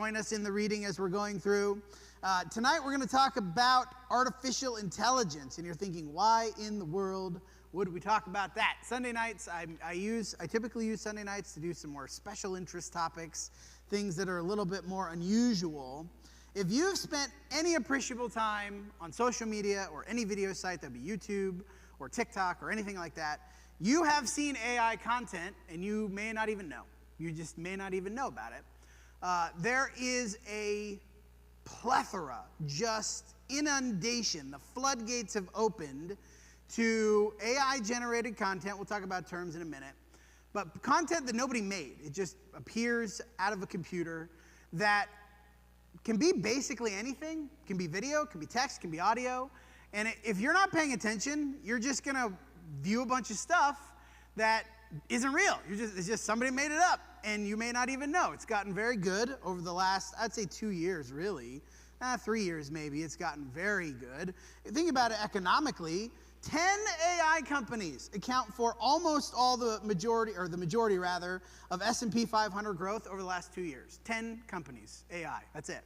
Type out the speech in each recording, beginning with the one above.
join us in the reading as we're going through. Tonight we're going to talk about artificial intelligence, and you're thinking, why in the world would we talk about that? Sunday nights, I typically use Sunday nights to do some more special interest topics, things that are a little bit more unusual. If you've spent any appreciable time on social media or any video site, that'd be YouTube or TikTok or anything like that, you have seen AI content and you may not even know. You just may not even know about it. There is a plethora, just inundation. The floodgates have opened to AI-generated content. We'll talk about terms in a minute. But content that nobody made. It just appears out of a computer that can be basically anything. It can be video, it can be text, it can be audio. And if you're not paying attention, you're just going to view a bunch of stuff that isn't real. It's just somebody made it up, and you may not even know. It's gotten very good over the last, I'd say 2 years, really. 3 years maybe. It's gotten very good. Think about it economically. 10 AI companies account for almost all the majority of S&P 500 growth over the last 2 years. 10 companies, AI, that's it.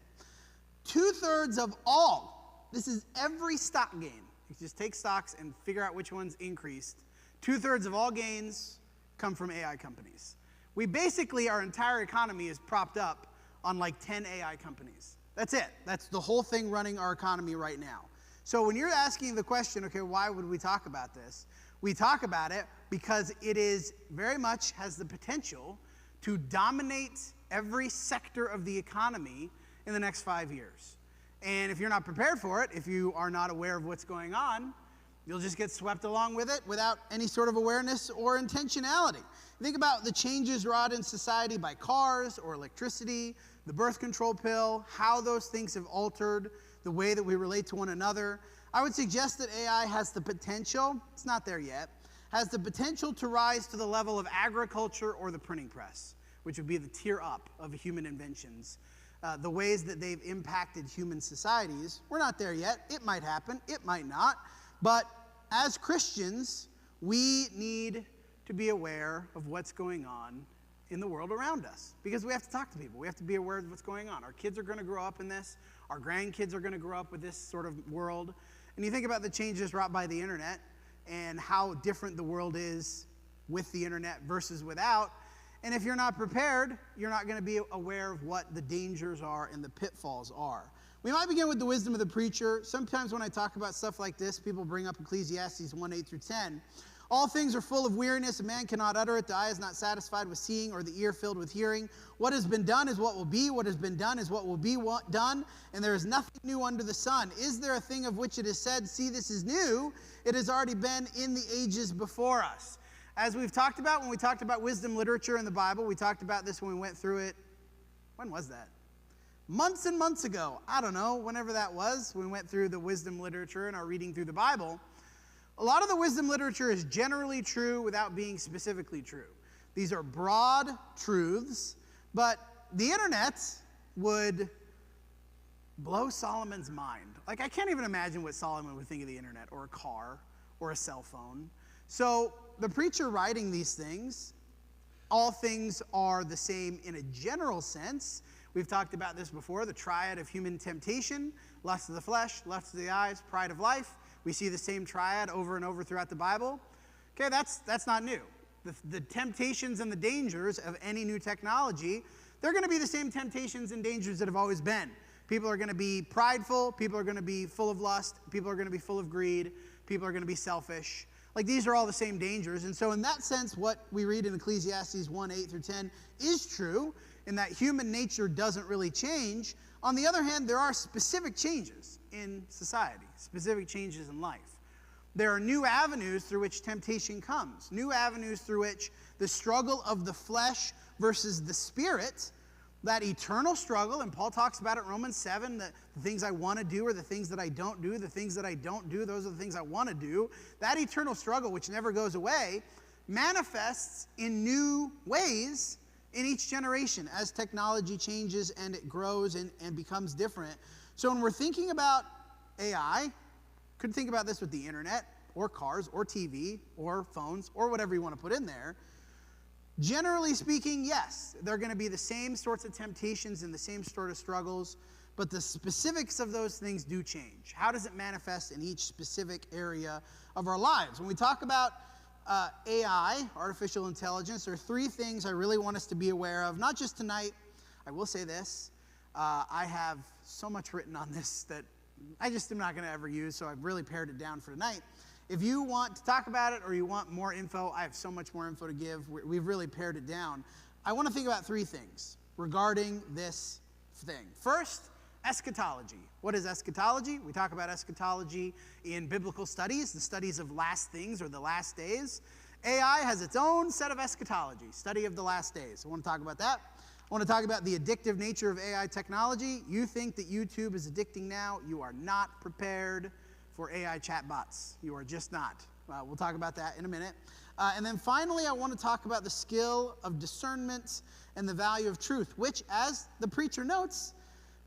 2/3 of all, this is every stock gain. You just take stocks and figure out which ones increased. 2/3 of all gains come from AI companies. We basically, our entire economy is propped up on like 10 AI companies. That's it. That's the whole thing running our economy right now. So when you're asking the question, okay, why would we talk about this? We talk about it because it is very much has the potential to dominate every sector of the economy in the next 5 years. And if you're not prepared for it, if you are not aware of what's going on, you'll just get swept along with it without any sort of awareness or intentionality. Think about the changes wrought in society by cars or electricity, the birth control pill, how those things have altered the way that we relate to one another. I would suggest that AI has the potential, it's not there yet, has the potential to rise to the level of agriculture or the printing press, which would be the tier up of human inventions. The ways that they've impacted human societies, we're not there yet. It might happen, it might not. But as Christians, we need to be aware of what's going on in the world around us, because we have to talk to people. We have to be aware of what's going on. Our kids are going to grow up in this. Our grandkids are going to grow up with this sort of world. And you think about the changes wrought by the internet and how different the world is with the internet versus without. And if you're not prepared, you're not going to be aware of what the dangers are and the pitfalls are. We might begin with the wisdom of the preacher. Sometimes when I talk about stuff like this, people bring up Ecclesiastes 1:8-10. All things are full of weariness, a man cannot utter it. The eye is not satisfied with seeing, or the ear filled with hearing. What has been done is what will be. What has been done is what will be done. And there is nothing new under the sun. Is there a thing of which it is said, see, this is new? It has already been in the ages before us. As we've talked about when we talked about wisdom literature in the Bible, we talked about this when we went through it. When was that? Months and months ago. I don't know, whenever that was, when we went through the wisdom literature and our reading through the Bible. A lot of the wisdom literature is generally true without being specifically true. These are broad truths, but the internet would blow Solomon's mind. Like, I can't even imagine what Solomon would think of the internet or a car or a cell phone. So the preacher writing these things, all things are the same in a general sense. We've talked about this before, the triad of human temptation, lust of the flesh, lust of the eyes, pride of life. We see the same triad over and over throughout the Bible. Okay, that's not new. The temptations and the dangers of any new technology, they're going to be the same temptations and dangers that have always been. People are going to be prideful. People are going to be full of lust. People are going to be full of greed. People are going to be selfish. Like, these are all the same dangers. And so in that sense, what we read in Ecclesiastes 1:8-10 is true, in that human nature doesn't really change. On the other hand, there are specific changes in society, specific changes in life. There are new avenues through which temptation comes, new avenues through which the struggle of the flesh versus the spirit, that eternal struggle, and Paul talks about it in Romans 7, that the things I want to do are the things that I don't do, the things that I don't do, those are the things I want to do. That eternal struggle, which never goes away, manifests in new ways in each generation as technology changes and it grows and becomes different. So when we're thinking about AI, could think about this with the internet or cars or TV or phones or whatever you want to put in there. Generally speaking, yes, they're going to be the same sorts of temptations and the same sort of struggles, but the specifics of those things do change. How does it manifest in each specific area of our lives? When we talk about AI, artificial intelligence, there are three things I really want us to be aware of, not just tonight. I will say this. I have so much written on this that I just am not going to ever use, so I've really pared it down for tonight. If you want to talk about it or you want more info, I have so much more info to give. We've really pared it down. I want to think about three things regarding this thing. First, eschatology. What is eschatology? We talk about eschatology in biblical studies, the studies of last things or the last days. AI has its own set of eschatology, study of the last days. I want to talk about that. I want to talk about the addictive nature of AI technology. You think that YouTube is addicting now. You are not prepared for AI chatbots. You are just not. We'll talk about that in a minute. And then finally, I want to talk about the skill of discernment and the value of truth, which, as the preacher notes,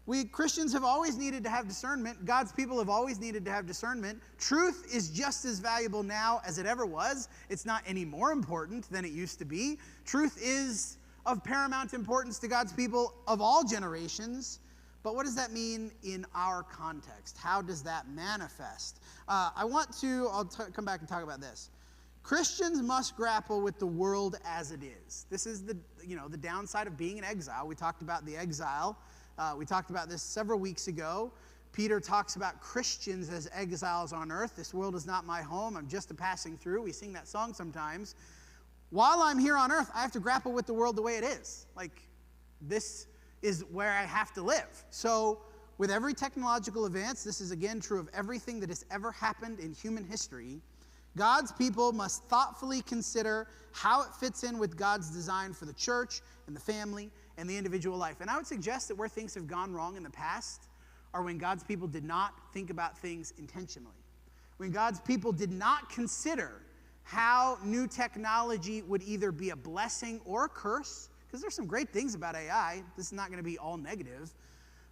we Christians have always needed to have discernment. God's people have always needed to have discernment. Truth is just as valuable now as it ever was. It's not any more important than it used to be. Truth is of paramount importance to God's people of all generations. But what does that mean in our context? How does that manifest? I'll come back and talk about this. Christians must grapple with the world as it is. This is the downside of being in exile. We talked about the exile. We talked about this several weeks ago. Peter talks about Christians as exiles on earth. This world is not my home. I'm just a passing through. We sing that song sometimes. While I'm here on earth, I have to grapple with the world the way it is. Like, this is where I have to live. So with every technological advance, this is again true of everything that has ever happened in human history, God's people must thoughtfully consider how it fits in with God's design for the church and the family and the individual life. And I would suggest that where things have gone wrong in the past are when God's people did not think about things intentionally. When God's people did not consider how new technology would either be a blessing or a curse, because there's some great things about AI. This is not going to be all negative.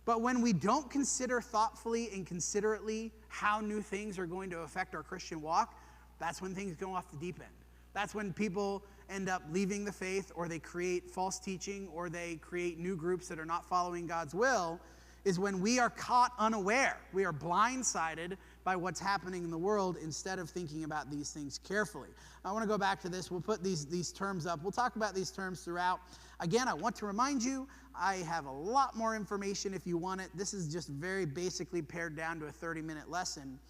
But when we don't consider thoughtfully and considerately how new things are going to affect our Christian walk, that's when things go off the deep end. That's when people end up leaving the faith, or they create false teaching, or they create new groups that are not following God's will, is when we are caught unaware. We are blindsided by what's happening in the world instead of thinking about these things carefully. I want to go back to this. We'll put these terms up. We'll talk about these terms throughout. Again, I want to remind you, I have a lot more information if you want it. This is just very basically pared down to a 30-minute lesson.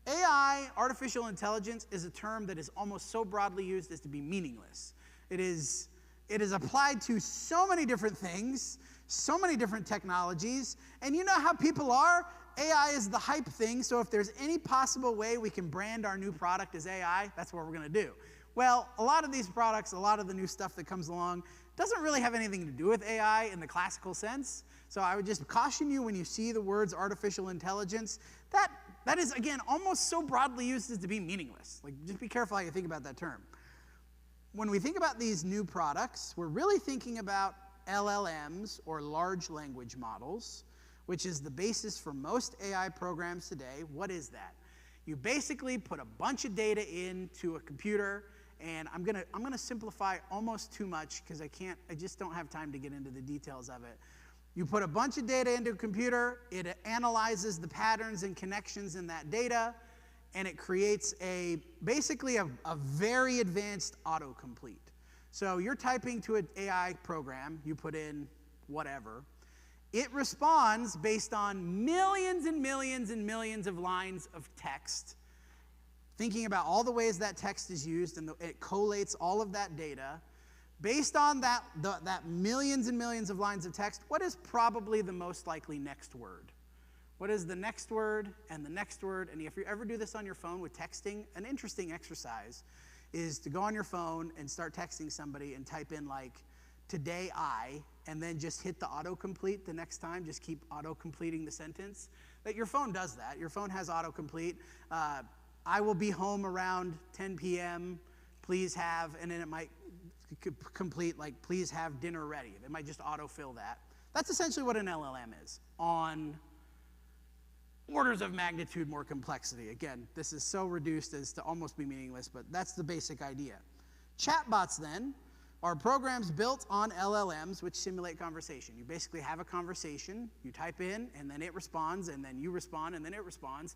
AI, artificial intelligence, is a term that is almost so broadly used as to be meaningless. It is applied to so many different things, so many different technologies, and you know how people are. AI is the hype thing, so if there's any possible way we can brand our new product as AI, that's what we're going to do. Well, a lot of these products, a lot of the new stuff that comes along, doesn't really have anything to do with AI in the classical sense. So I would just caution you when you see the words artificial intelligence, that is, again, almost so broadly used as to be meaningless. Like, just be careful how you think about that term. When we think about these new products, we're really thinking about LLMs, or large language models, which is the basis for most AI programs today. What is that? You basically put a bunch of data into a computer, and I'm gonna simplify almost too much because I just don't have time to get into the details of it. You put a bunch of data into a computer, it analyzes the patterns and connections in that data, and it creates basically a very advanced autocomplete. So you're typing to an AI program, you put in whatever, it responds based on millions and millions and millions of lines of text, thinking about all the ways that text is used, and it collates all of that data. Based on that millions and millions of lines of text, what is probably the most likely next word? What is the next word and the next word? And if you ever do this on your phone with texting, an interesting exercise is to go on your phone and start texting somebody and type in like, today I, and then just hit the autocomplete the next time. Just keep autocompleting the sentence. That your phone does that. Your phone has autocomplete. I will be home around 10 p.m. Please have, and then it might complete like, please have dinner ready. It might just autofill that. That's essentially what an LLM is, on orders of magnitude more complexity. Again, this is so reduced as to almost be meaningless, but that's the basic idea. Chatbots then, are programs built on LLMs which simulate conversation. You basically have a conversation, you type in, and then it responds, and then you respond, and then it responds.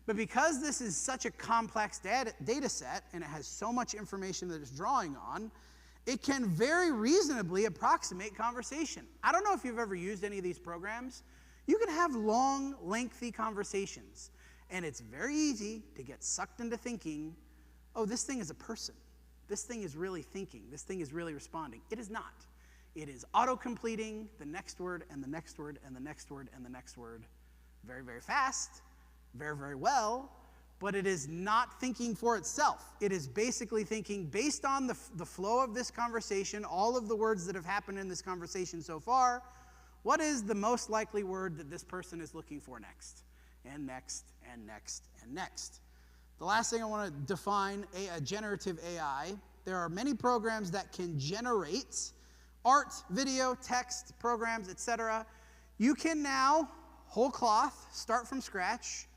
But because this is such a complex data set, and it has so much information that it's drawing on, it can very reasonably approximate conversation. I don't know if you've ever used any of these programs. You can have long, lengthy conversations, and it's very easy to get sucked into thinking, oh, this thing is a person. This thing is really thinking. This thing is really responding. It is not. It is auto-completing the next word and the next word and the next word and the next word very, very fast, very, very well, but it is not thinking for itself. It is basically thinking based on the flow of this conversation, all of the words that have happened in this conversation so far, what is the most likely word that this person is looking for next? And next, and next, and next. The last thing I want to define a generative AI. There are many programs that can generate art, video, text, programs, etc. You can now, whole cloth, start from scratch.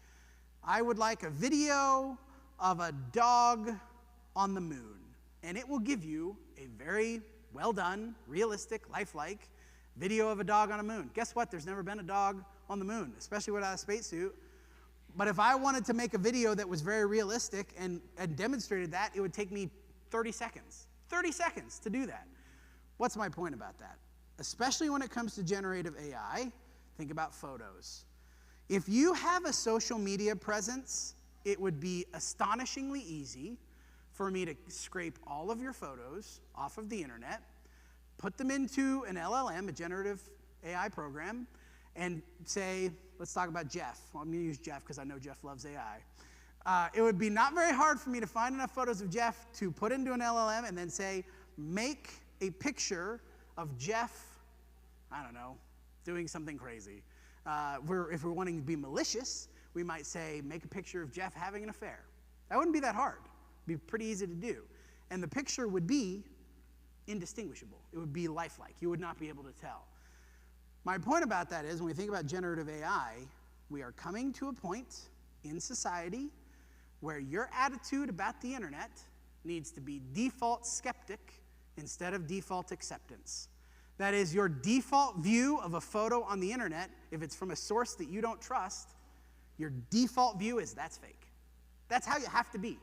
I would like a video of a dog on the moon. And it will give you a very well done, realistic, lifelike video of a dog on a moon. Guess what? There's never been a dog on the moon, especially without a spacesuit. But if I wanted to make a video that was very realistic and demonstrated that, it would take me 30 seconds. 30 seconds to do that. What's my point about that? Especially when it comes to generative AI, think about photos. If you have a social media presence, it would be astonishingly easy for me to scrape all of your photos off of the internet, put them into an LLM, a generative AI program, and say, let's talk about Jeff. Well, I'm going to use Jeff because I know Jeff loves AI. It would be not very hard for me to find enough photos of Jeff to put into an LLM and then say, make a picture of Jeff, I don't know, doing something crazy. If we're wanting to be malicious, we might say, make a picture of Jeff having an affair. That wouldn't be that hard. It'd be pretty easy to do. And the picture would be indistinguishable. It would be lifelike. You would not be able to tell. My point about that is when we think about generative AI, we are coming to a point in society where your attitude about the internet needs to be default skeptic instead of default acceptance. That is, your default view of a photo on the internet, if it's from a source that you don't trust, your default view is that's fake. That's how you have to be.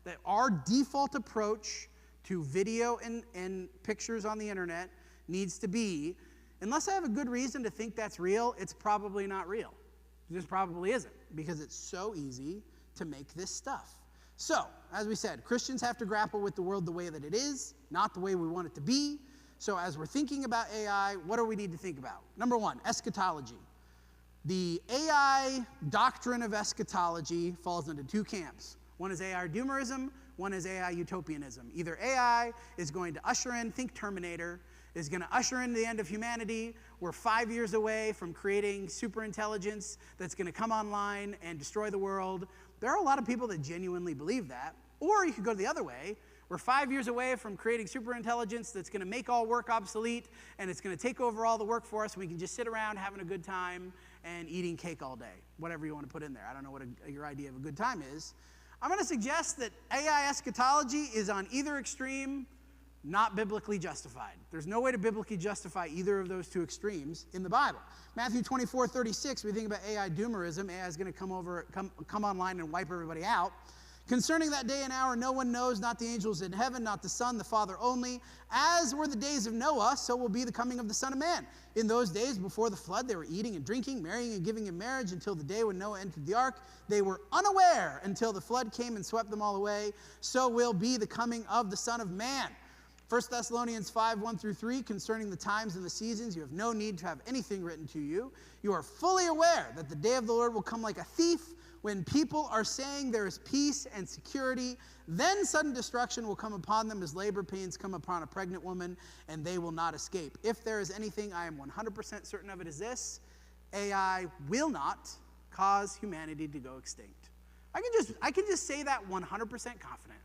That our default approach to video and pictures on the internet needs to be, unless I have a good reason to think that's real, it's probably not real. It just probably isn't, because it's so easy to make this stuff. So, as we said, Christians have to grapple with the world the way that it is, not the way we want it to be. So as we're thinking about AI, what do we need to think about? Number one, eschatology. The AI doctrine of eschatology falls into two camps. One is AI doomerism, one is AI utopianism. Either AI is going to usher in, think Terminator, is going to usher in the end of humanity. We're 5 years away from creating superintelligence that's going to come online and destroy the world. There are a lot of people that genuinely believe that. Or you could go the other way. We're 5 years away from creating superintelligence that's going to make all work obsolete, and it's going to take over all the work for us, and we can just sit around having a good time and eating cake all day, whatever you want to put in there. I don't know what your idea of a good time is. I'm going to suggest that AI eschatology is on either extreme, not biblically justified. There's no way to biblically justify either of those two extremes in the Bible. Matthew 24:36, we think about AI doomerism. AI is going to come online and wipe everybody out. Concerning that day and hour, no one knows, not the angels in heaven, not the Son, the Father only. As were the days of Noah, so will be the coming of the Son of Man. In those days before the flood, they were eating and drinking, marrying and giving in marriage until the day when Noah entered the ark. They were unaware until the flood came and swept them all away. So will be the coming of the Son of Man. 1 Thessalonians 5:1-3, concerning the times and the seasons, you have no need to have anything written to you. You are fully aware that the day of the Lord will come like a thief. When people are saying there is peace and security, then sudden destruction will come upon them as labor pains come upon a pregnant woman, and they will not escape. If there is anything I am 100% certain of, it is this: AI will not cause humanity to go extinct. I can just say that 100% confident,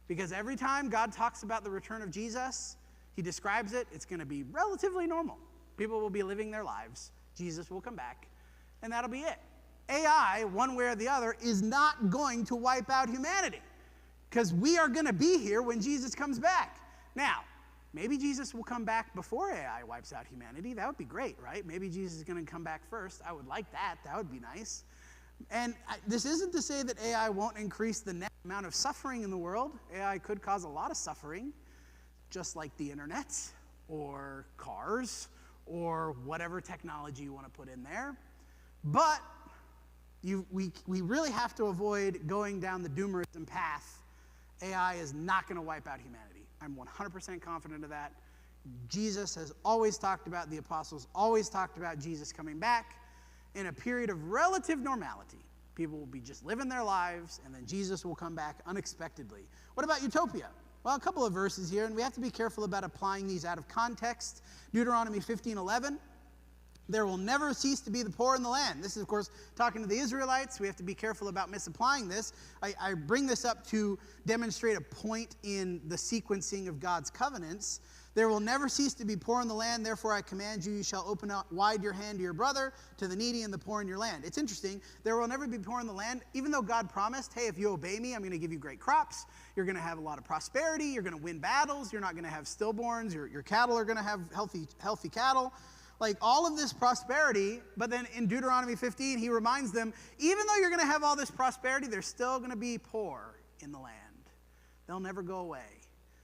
because every time God talks about the return of Jesus, he describes it, it's going to be relatively normal. People will be living their lives. Jesus will come back, and that'll be it. AI, one way or the other, is not going to wipe out humanity, because we are going to be here when Jesus comes back. Now, maybe Jesus will come back before AI wipes out humanity. That would be great, right? Maybe Jesus is going to come back first. I would like that. That would be nice. And this isn't to say that AI won't increase the net amount of suffering in the world. AI could cause a lot of suffering, just like the internet or cars or whatever technology you want to put in there. But we really have to avoid going down the doomerism path. AI is not going to wipe out humanity. I'm 100% confident of that. Jesus has always talked about, the apostles always talked about Jesus coming back in a period of relative normality. People will be just living their lives, and then Jesus will come back unexpectedly. What about utopia? Well, a couple of verses here, and we have to be careful about applying these out of context. Deuteronomy 15:11. There will never cease to be the poor in the land. This is, of course, talking to the Israelites. We have to be careful about misapplying this. I bring this up to demonstrate a point in the sequencing of God's covenants. There will never cease to be poor in the land. Therefore, I command you, you shall open out wide your hand to your brother, to the needy and the poor in your land. It's interesting. There will never be poor in the land, even though God promised, hey, if you obey me, I'm going to give you great crops. You're going to have a lot of prosperity. You're going to win battles. You're not going to have stillborns. Your cattle are going to have healthy cattle. Like all of this prosperity, but then in Deuteronomy 15, he reminds them, even though you're going to have all this prosperity, there's still going to be poor in the land. They'll never go away.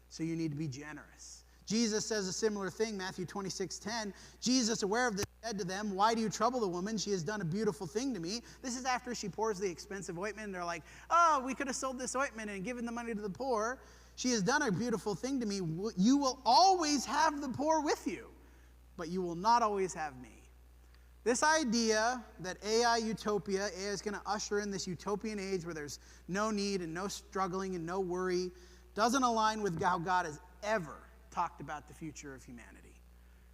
So you need to be generous. Jesus says a similar thing, Matthew 26:10. Jesus, aware of this, said to them, why do you trouble the woman? She has done a beautiful thing to me. This is after she pours the expensive ointment. And they're like, oh, we could have sold this ointment and given the money to the poor. She has done a beautiful thing to me. You will always have the poor with you, but you will not always have me. This idea that AI utopia, AI is going to usher in this utopian age where there's no need and no struggling and no worry, doesn't align with how God has ever talked about the future of humanity.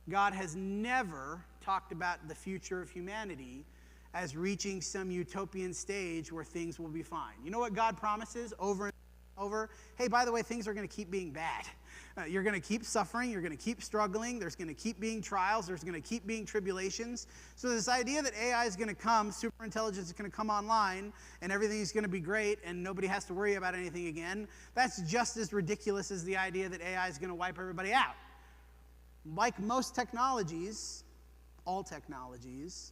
God has never talked about the future of humanity as reaching some utopian stage where things will be fine. You know what God promises over and over? Hey, by the way, things are going to keep being bad. You're going to keep suffering. You're going to keep struggling. There's going to keep being trials. There's going to keep being tribulations. So this idea that AI is going to come, superintelligence is going to come online, and everything is going to be great, and nobody has to worry about anything again, that's just as ridiculous as the idea that AI is going to wipe everybody out. Like most technologies, all technologies,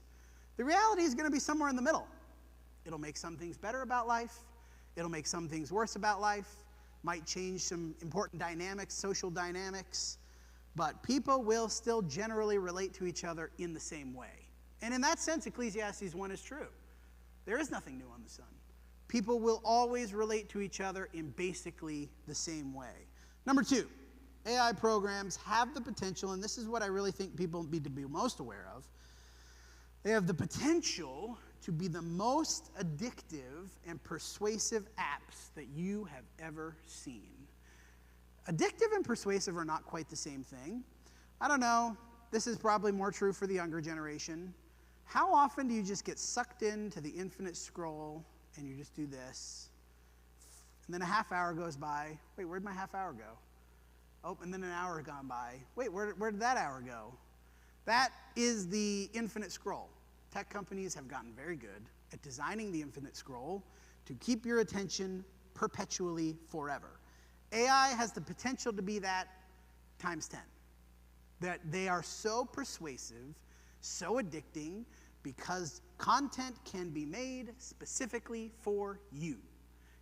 the reality is going to be somewhere in the middle. It'll make some things better about life. It'll make some things worse about life. Might change some important dynamics, social dynamics, but people will still generally relate to each other in the same way. And in that sense, Ecclesiastes 1 is true. There is nothing new on the sun. People will always relate to each other in basically the same way. Number 2, AI programs have the potential, and this is what I really think people need to be most aware of, they have the potential to be the most addictive and persuasive apps that you have ever seen. Addictive and persuasive are not quite the same thing. I don't know, this is probably more true for the younger generation. How often do you just get sucked into the infinite scroll and you just do this? And then a half hour goes by. Wait, where'd my half hour go? Oh, and then an hour gone by. Wait, where did that hour go? That is the infinite scroll. Tech companies have gotten very good at designing the infinite scroll to keep your attention perpetually forever. AI has the potential to be that times 10. That they are so persuasive, so addicting, because content can be made specifically for you.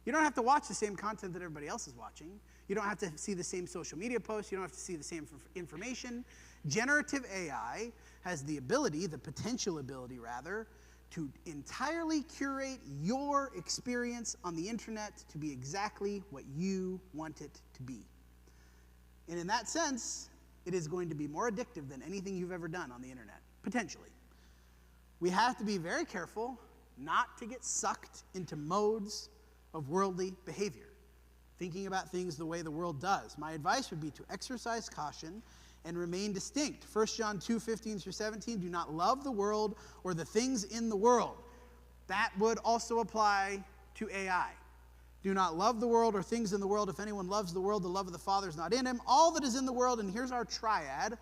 You don't have to watch the same content that everybody else is watching. You don't have to see the same social media posts. You don't have to see the same information. Generative AI has the ability, the potential ability rather, to entirely curate your experience on the internet to be exactly what you want it to be. And in that sense, it is going to be more addictive than anything you've ever done on the internet, potentially. We have to be very careful not to get sucked into modes of worldly behavior, thinking about things the way the world does. My advice would be to exercise caution and remain distinct. 1 John 2:15-17, do not love the world or the things in the world. That would also apply to AI. Do not love the world or things in the world. If anyone loves the world, the love of the Father is not in him. All that is in the world, and here's our triad.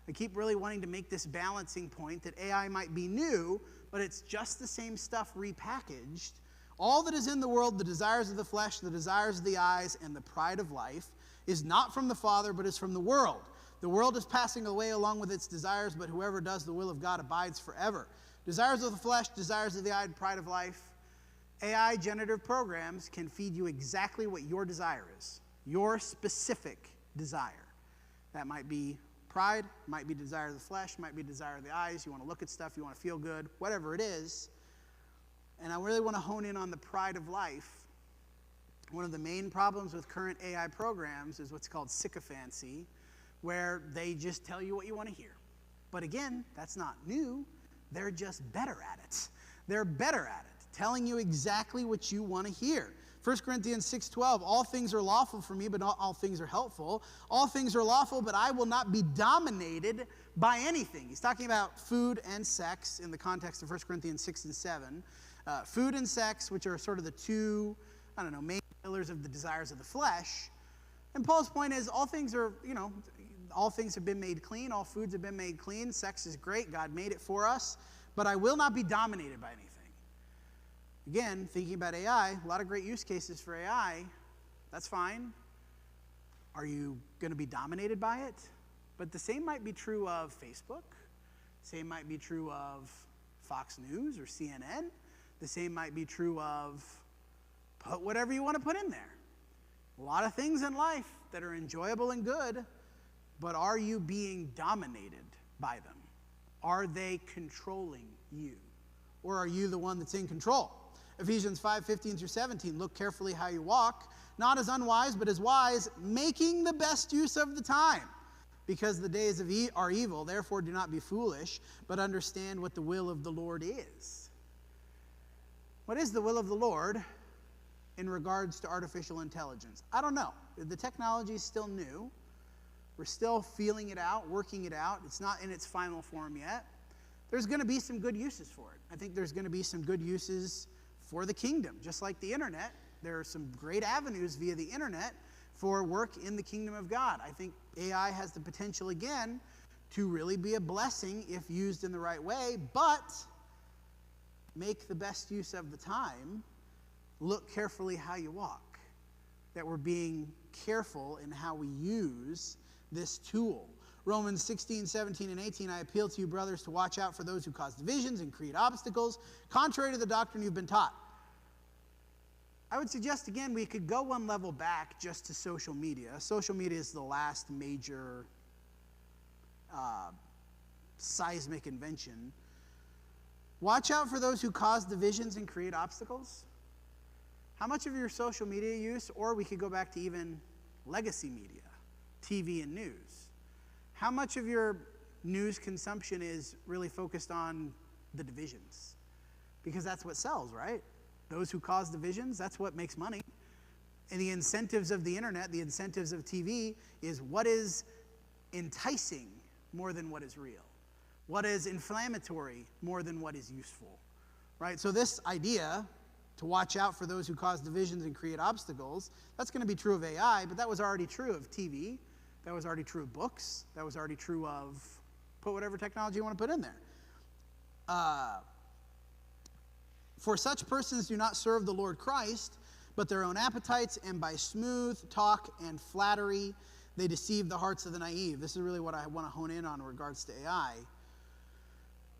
I keep really wanting to make this balancing point that AI might be new, but it's just the same stuff repackaged. All that is in the world, the desires of the flesh, the desires of the eyes, and the pride of life, is not from the Father, but is from the world. The world is passing away along with its desires, but whoever does the will of God abides forever. Desires of the flesh, desires of the eye, pride of life. AI generative programs can feed you exactly what your desire is, your specific desire. That might be pride, might be desire of the flesh, might be desire of the eyes. You want to look at stuff, you want to feel good, whatever it is. And I really want to hone in on the pride of life. One of the main problems with current AI programs is what's called sycophancy, where they just tell you what you want to hear. But again, that's not new. They're just better at it. They're better at it, telling you exactly what you want to hear. 1 Corinthians 6:12, all things are lawful for me, but not all things are helpful. All things are lawful, but I will not be dominated by anything. He's talking about food and sex in the context of 1 Corinthians 6 and 7. Food and sex, which are sort of the two, main pillars of the desires of the flesh. And Paul's point is all things are, all things have been made clean. All foods have been made clean. Sex is great. God made it for us. But I will not be dominated by anything. Again, thinking about AI, a lot of great use cases for AI. That's fine. Are you going to be dominated by it? But the same might be true of Facebook. Same might be true of Fox News or CNN. The same might be true of put whatever you want to put in there. A lot of things in life that are enjoyable and good, but are you being dominated by them? Are they controlling you? Or are you the one that's in control? Ephesians 5:15 through 17, look carefully how you walk, not as unwise, but as wise, making the best use of the time, because the days are evil. Therefore do not be foolish, but understand what the will of the Lord is. What is the will of the Lord in regards to artificial intelligence? I don't know. The technology is still new. We're still feeling it out, working it out. It's not in its final form yet. There's going to be some good uses for it. I think there's going to be some good uses for the kingdom. Just like the internet, there are some great avenues via the internet for work in the kingdom of God. I think AI has the potential, again, to really be a blessing if used in the right way, but make the best use of the time. Look carefully how you walk. That we're being careful in how we use this tool. Romans 16, 17, and 18, I appeal to you, brothers, to watch out for those who cause divisions and create obstacles, contrary to the doctrine you've been taught. I would suggest, again, we could go one level back just to social media. Social media is the last major seismic invention. Watch out for those who cause divisions and create obstacles. How much of your social media use, or we could go back to even legacy media, TV and news. How much of your news consumption is really focused on the divisions? Because that's what sells, right? Those who cause divisions, that's what makes money. And the incentives of the internet, the incentives of TV, is what is enticing more than what is real. What is inflammatory more than what is useful, right? So this idea to watch out for those who cause divisions and create obstacles, that's going to be true of AI, but that was already true of TV. That was already true of books. That was already true of put whatever technology you want to put in there. For such persons do not serve the Lord Christ, but their own appetites, and by smooth talk and flattery, they deceive the hearts of the naive. This is really what I want to hone in on in regards to AI.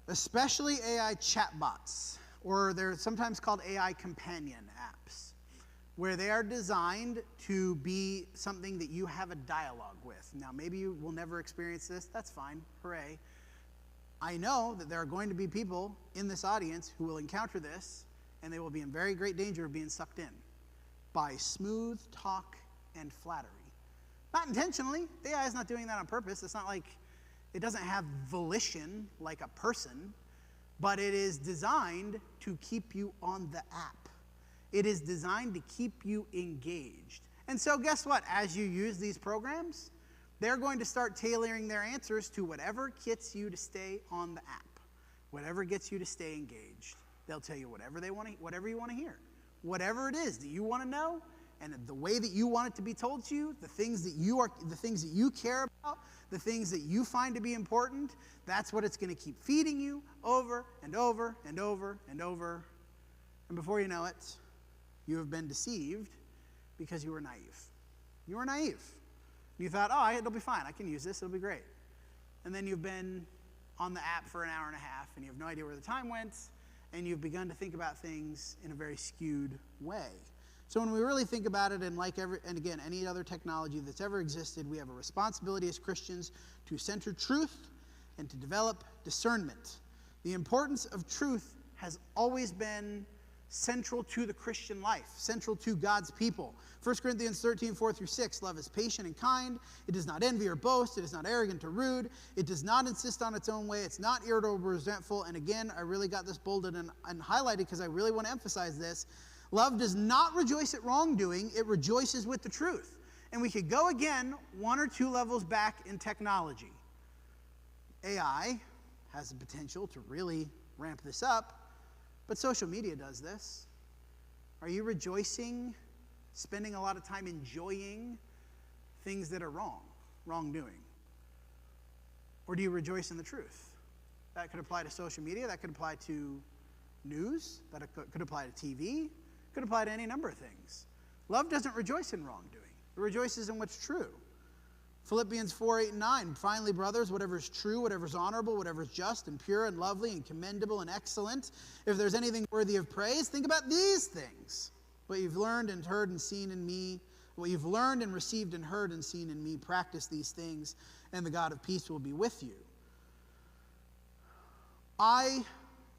Especially AI chatbots, or they're sometimes called AI companion apps, where they are designed to be something that you have a dialogue with. Now, maybe you will never experience this. That's fine. Hooray. I know that there are going to be people in this audience who will encounter this, and they will be in very great danger of being sucked in by smooth talk and flattery. Not intentionally. The AI is not doing that on purpose. It's not like it doesn't have volition like a person, but it is designed to keep you on the app. It is designed to keep you engaged. And so guess what? As you use these programs, they're going to start tailoring their answers to whatever gets you to stay on the app, whatever gets you to stay engaged. They'll tell you whatever they want to, whatever you want to hear, whatever it is that you want to know, and the way that you want it to be told to you, the things that you care about, the things that you find to be important. That's what it's going to keep feeding you over and over and over and over. And before you know it, you have been deceived because you were naive. You were naive. You thought, oh, it'll be fine. I can use this. It'll be great. And then you've been on the app for an hour and a half, and you have no idea where the time went, and you've begun to think about things in a very skewed way. So when we really think about it, and again, any other technology that's ever existed, we have a responsibility as Christians to center truth and to develop discernment. The importance of truth has always been central to the Christian life, central to God's people. 1 Corinthians 13, 4-6, love is patient and kind. It does not envy or boast. It is not arrogant or rude. It does not insist on its own way. It's not irritable or resentful. And again, I really got this bolded and highlighted because I really want to emphasize this. Love does not rejoice at wrongdoing. It rejoices with the truth. And we could go again 1 or 2 levels back in technology. AI has the potential to really ramp this up, but social media does this. Are you rejoicing, spending a lot of time enjoying things that are wrongdoing? Or do you rejoice in the truth? That could apply to social media, that could apply to news, that could apply to TV, could apply to any number of things. Love doesn't rejoice in wrongdoing. It rejoices in what's true. Philippians 4, 8, and 9. Finally, brothers, whatever is true, whatever is honorable, whatever is just and pure and lovely and commendable and excellent, if there's anything worthy of praise, think about these things. What you've learned and heard and seen in me, what you've learned and received and heard and seen in me, practice these things, and the God of peace will be with you. I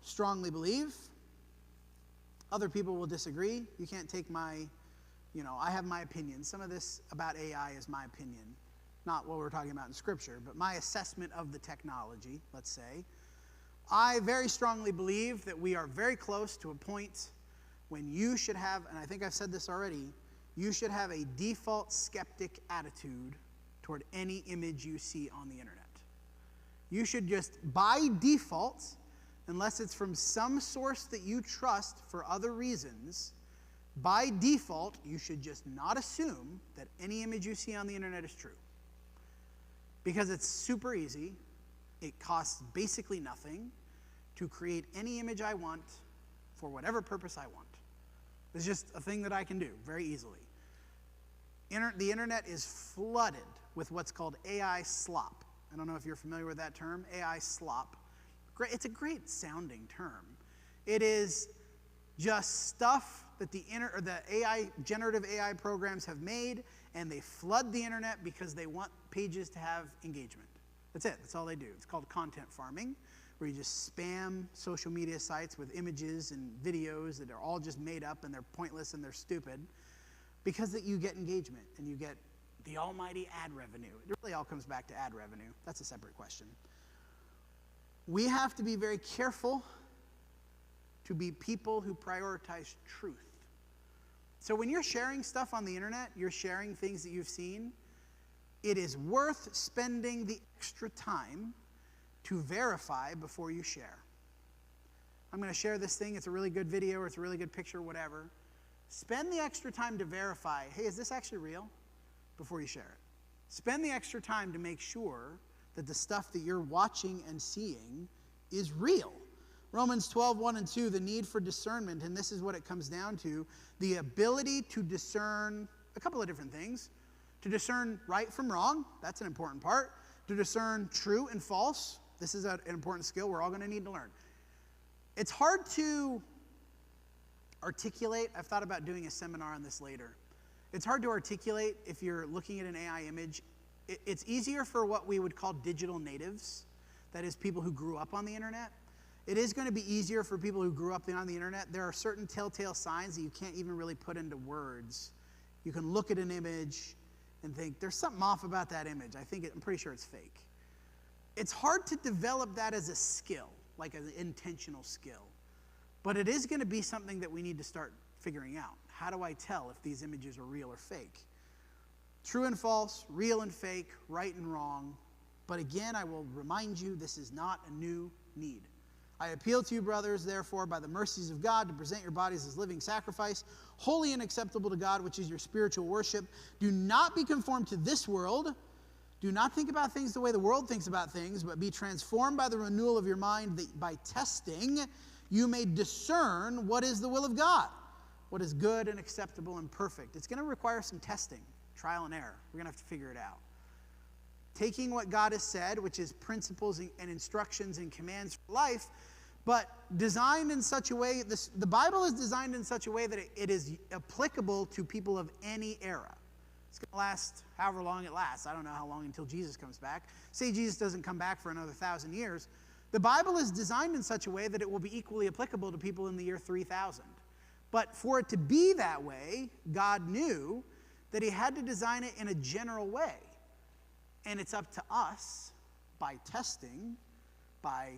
strongly believe, other people will disagree. You can't take I have my opinion. Some of this about AI is my opinion. Not what we're talking about in Scripture, but my assessment of the technology, let's say. I very strongly believe that we are very close to a point when you should have, and I think I've said this already, you should have a default skeptic attitude toward any image you see on the internet. You should just, by default, unless it's from some source that you trust for other reasons, by default, you should just not assume that any image you see on the internet is true. Because it's super easy, it costs basically nothing to create any image I want for whatever purpose I want. It's just a thing that I can do very easily. The internet is flooded with what's called AI slop. I don't know if you're familiar with that term, AI slop. It's a great sounding term. It is just stuff that the generative AI programs have made, and they flood the internet because they want pages to have engagement. That's it. That's all they do. It's called content farming, where you just spam social media sites with images and videos that are all just made up and they're pointless and they're stupid, because that you get engagement and you get the almighty ad revenue. It really all comes back to ad revenue. That's a separate question. We have to be very careful to be people who prioritize truth. So when you're sharing stuff on the internet, you're sharing things that you've seen, it is worth spending the extra time to verify before you share. I'm going to share this thing, it's a really good video, or it's a really good picture, whatever. Spend the extra time to verify, hey, is this actually real? Before you share it. Spend the extra time to make sure that the stuff that you're watching and seeing is real. Romans 12, 1 and 2, the need for discernment, and this is what it comes down to, the ability to discern a couple of different things. To discern right from wrong, that's an important part. To discern true and false, this is an important skill we're all going to need to learn. It's hard to articulate. I've thought about doing a seminar on this later. It's hard to articulate if you're looking at an AI image. It's easier for what we would call digital natives, that is, people who grew up on the internet. It is going to be easier for people who grew up on the internet. There are certain telltale signs that you can't even really put into words. You can look at an image and think, there's something off about that image. I'm pretty sure it's fake. It's hard to develop that as a skill, like an intentional skill. But it is going to be something that we need to start figuring out. How do I tell if these images are real or fake? True and false, real and fake, right and wrong. But again, I will remind you, this is not a new need. I appeal to you, brothers, therefore, by the mercies of God, to present your bodies as living sacrifice, holy and acceptable to God, which is your spiritual worship. Do not be conformed to this world. Do not think about things the way the world thinks about things, but be transformed by the renewal of your mind, that by testing you may discern what is the will of God, what is good and acceptable and perfect. It's going to require some testing. trial and error. We're going to have to figure it out. Taking what God has said, which is principles and instructions and commands for life, but designed in such a way, the Bible is designed in such a way that it is applicable to people of any era. It's going to last however long it lasts. I don't know how long until Jesus comes back. Say Jesus doesn't come back for another 1,000 years. The Bible is designed in such a way that it will be equally applicable to people in the year 3000. But for it to be that way, God knew that he had to design it in a general way. And it's up to us, by testing, by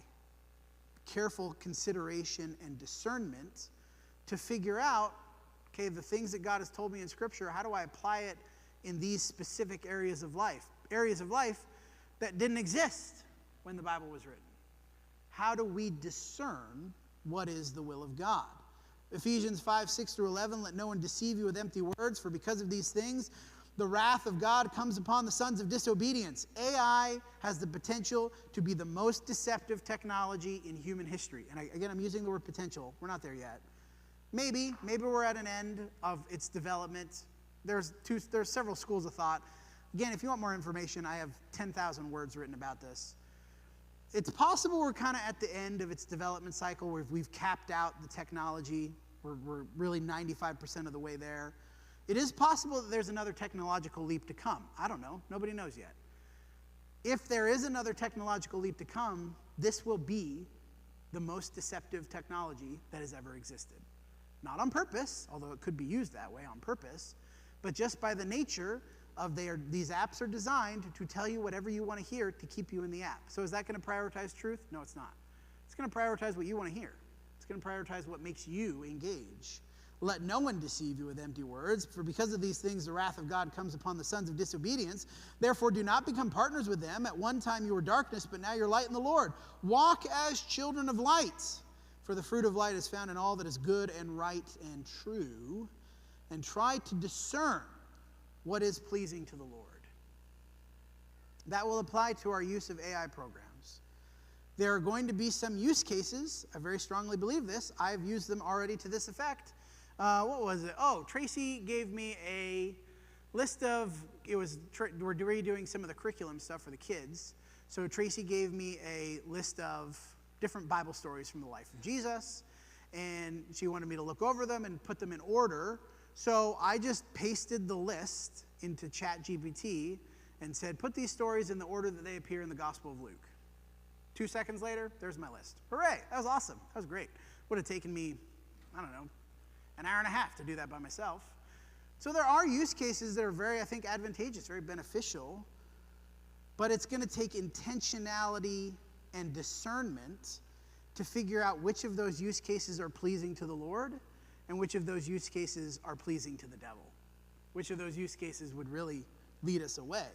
careful consideration and discernment, to figure out, okay, the things that God has told me in Scripture, how do I apply it in these specific areas of life that didn't exist when the Bible was written? How do we discern what is the will of God? Ephesians 5:6-11, let no one deceive you with empty words, for because of these things, the wrath of God comes upon the sons of disobedience. AI has the potential to be the most deceptive technology in human history. And again, I'm using the word potential. We're not there yet. Maybe we're at an end of its development. There's several schools of thought. Again, if you want more information, I have 10,000 words written about this. It's possible we're kind of at the end of its development cycle where we've capped out the technology. We're really 95% of the way there. It is possible that there's another technological leap to come. I don't know. Nobody knows yet. If there is another technological leap to come, this will be the most deceptive technology that has ever existed. Not on purpose, although it could be used that way on purpose, but just by the nature of these apps are designed to tell you whatever you want to hear to keep you in the app. So is that going to prioritize truth? No, it's not. It's going to prioritize what you want to hear. It's going to prioritize what makes you engage. Let no one deceive you with empty words, for because of these things the wrath of God comes upon the sons of disobedience. Therefore do not become partners with them. At one time you were darkness, but now you're light in the Lord. Walk as children of light, for the fruit of light is found in all that is good and right and true, and try to discern what is pleasing to the Lord. That will apply to our use of AI programs. There are going to be some use cases. I very strongly believe this. I've used them already to this effect. What was it? Oh, Tracy gave me a list of, we're redoing some of the curriculum stuff for the kids. So Tracy gave me a list of different Bible stories from the life of Jesus, and she wanted me to look over them and put them in order. So I just pasted the list into ChatGPT and said, put these stories in the order that they appear in the Gospel of Luke. 2 seconds later, there's my list. Hooray, that was awesome. That was great. Would have taken me, I don't know, an hour and a half to do that by myself. So there are use cases that are very, I think, advantageous, very beneficial, but it's going to take intentionality and discernment to figure out which of those use cases are pleasing to the Lord and which of those use cases are pleasing to the devil. Which of those use cases would really lead us away.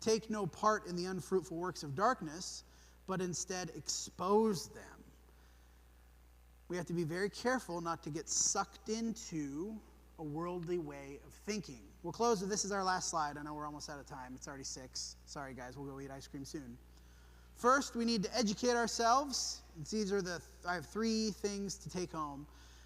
Take no part in the unfruitful works of darkness, but instead expose them. We have to be very careful not to get sucked into a worldly way of thinking. We'll close with this is our last slide. I know we're almost out of time. It's already 6. Sorry, guys. We'll go eat ice cream soon. First, we need to educate ourselves. I have 3 things to take home.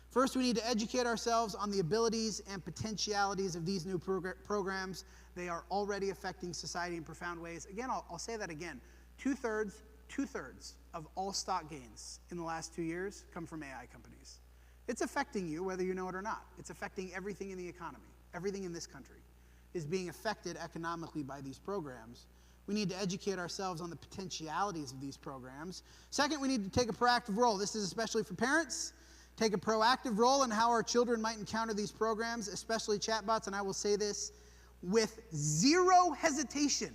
First, we need to educate ourselves on the abilities and potentialities of these new programs. They are already affecting society in profound ways. Again, I'll say that again. Two-thirds of all stock gains in the last 2 years come from AI companies. It's affecting you whether you know it or not. It's affecting everything in the economy. Everything in this country is being affected economically by these programs. We need to educate ourselves on the potentialities of these programs. Second, we need to take a proactive role. This is especially for parents. Take a proactive role in how our children might encounter these programs, especially chatbots, and I will say this with zero hesitation.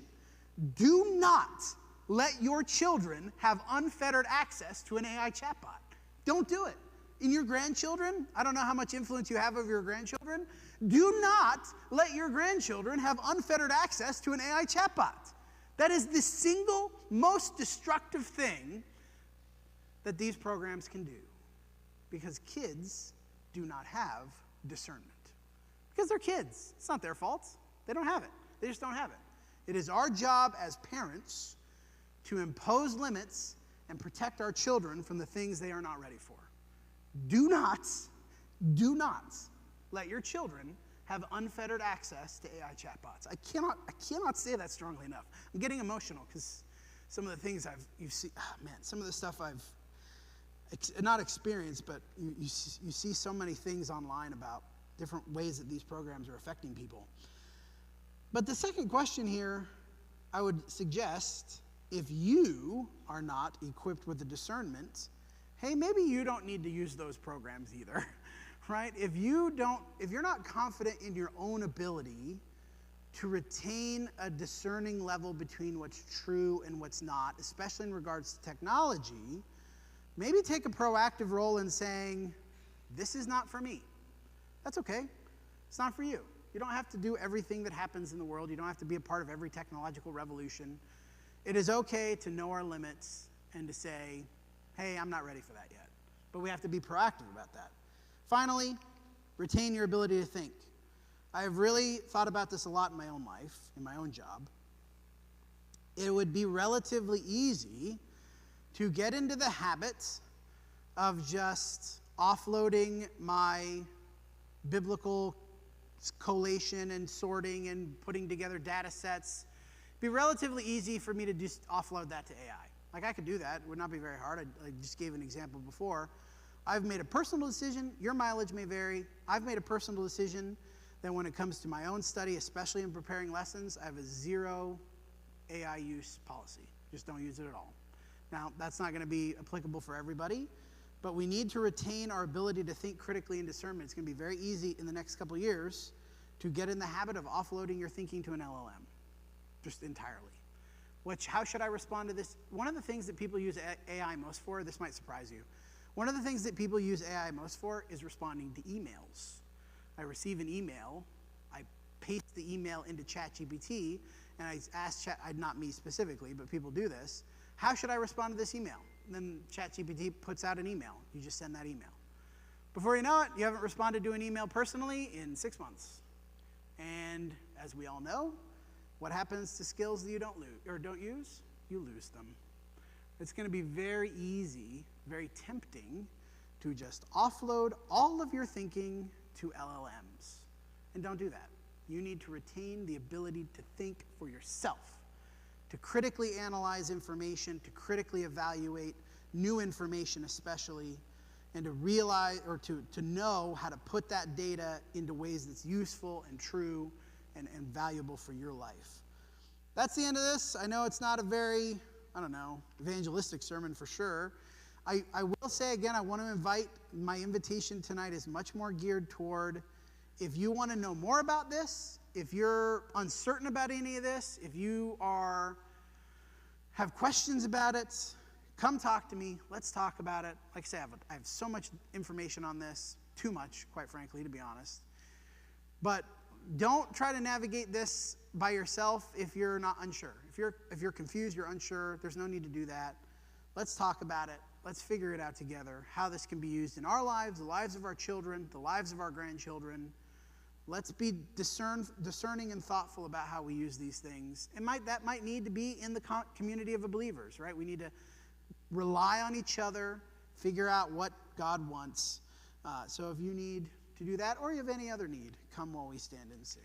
Do not let your children have unfettered access to an AI chatbot. Don't do it. In your grandchildren, I don't know how much influence you have over your grandchildren, do not let your grandchildren have unfettered access to an AI chatbot. That is the single most destructive thing that these programs can do. Because kids do not have discernment. Because they're kids. It's not their fault. They don't have it. They just don't have it. It is our job as parents to impose limits and protect our children from the things they are not ready for. Do not let your children have unfettered access to AI chatbots. I cannot say that strongly enough. I'm getting emotional because some of the things some of the stuff I've not experienced, but you see so many things online about different ways that these programs are affecting people. But the second question here, I would suggest, if you are not equipped with the discernment, hey, maybe you don't need to use those programs either, right? If you're not confident in your own ability to retain a discerning level between what's true and what's not, especially in regards to technology, maybe take a proactive role in saying, this is not for me. That's okay. It's not for you. You don't have to do everything that happens in the world. You don't have to be a part of every technological revolution. It is okay to know our limits and to say, hey, I'm not ready for that yet. But we have to be proactive about that. Finally, retain your ability to think. I have really thought about this a lot in my own life, in my own job. It would be relatively easy to get into the habit of just offloading my biblical collation and sorting and putting together data sets. It'd be relatively easy for me to just offload that to AI. Like, I could do that. It would not be very hard. I just gave an example before. I've made a personal decision. Your mileage may vary. I've made a personal decision that when it comes to my own study, especially in preparing lessons, I have a zero AI use policy. Just don't use it at all. Now, that's not going to be applicable for everybody, but we need to retain our ability to think critically and discernment. It's going to be very easy in the next couple of years to get in the habit of offloading your thinking to an LLM, just entirely. How should I respond to this? One of the things that people use AI most for, this might surprise you, one of the things that people use AI most for is responding to emails. I receive an email, I paste the email into ChatGPT, and I ask not me specifically, but people do this, how should I respond to this email? And then ChatGPT puts out an email. You just send that email. Before you know it, you haven't responded to an email personally in 6 months. And as we all know, what happens to skills that you don't use? You lose them. It's going to be very easy, very tempting to just offload all of your thinking to LLMs. And don't do that. You need to retain the ability to think for yourself, to critically analyze information, to critically evaluate new information especially, and to realize or to know how to put that data into ways that's useful and true and valuable for your life. That's the end of this. I know it's not a very, evangelistic sermon for sure. I will say again, I want to invite, my invitation tonight is much more geared toward, if you want to know more about this, if you're uncertain about any of this, if you have questions about it, come talk to me. Let's talk about it. Like I say, I have so much information on this, too much, quite frankly, to be honest. But don't try to navigate this by yourself if you're not unsure. If you're confused, you're unsure, there's no need to do that. Let's talk about it. Let's figure it out together, how this can be used in our lives, the lives of our children, the lives of our grandchildren. Let's be discerning and thoughtful about how we use these things. That might need to be in the community of believers, right? We need to rely on each other, figure out what God wants. So if you need to do that, or you have any other need, come while we stand and sing.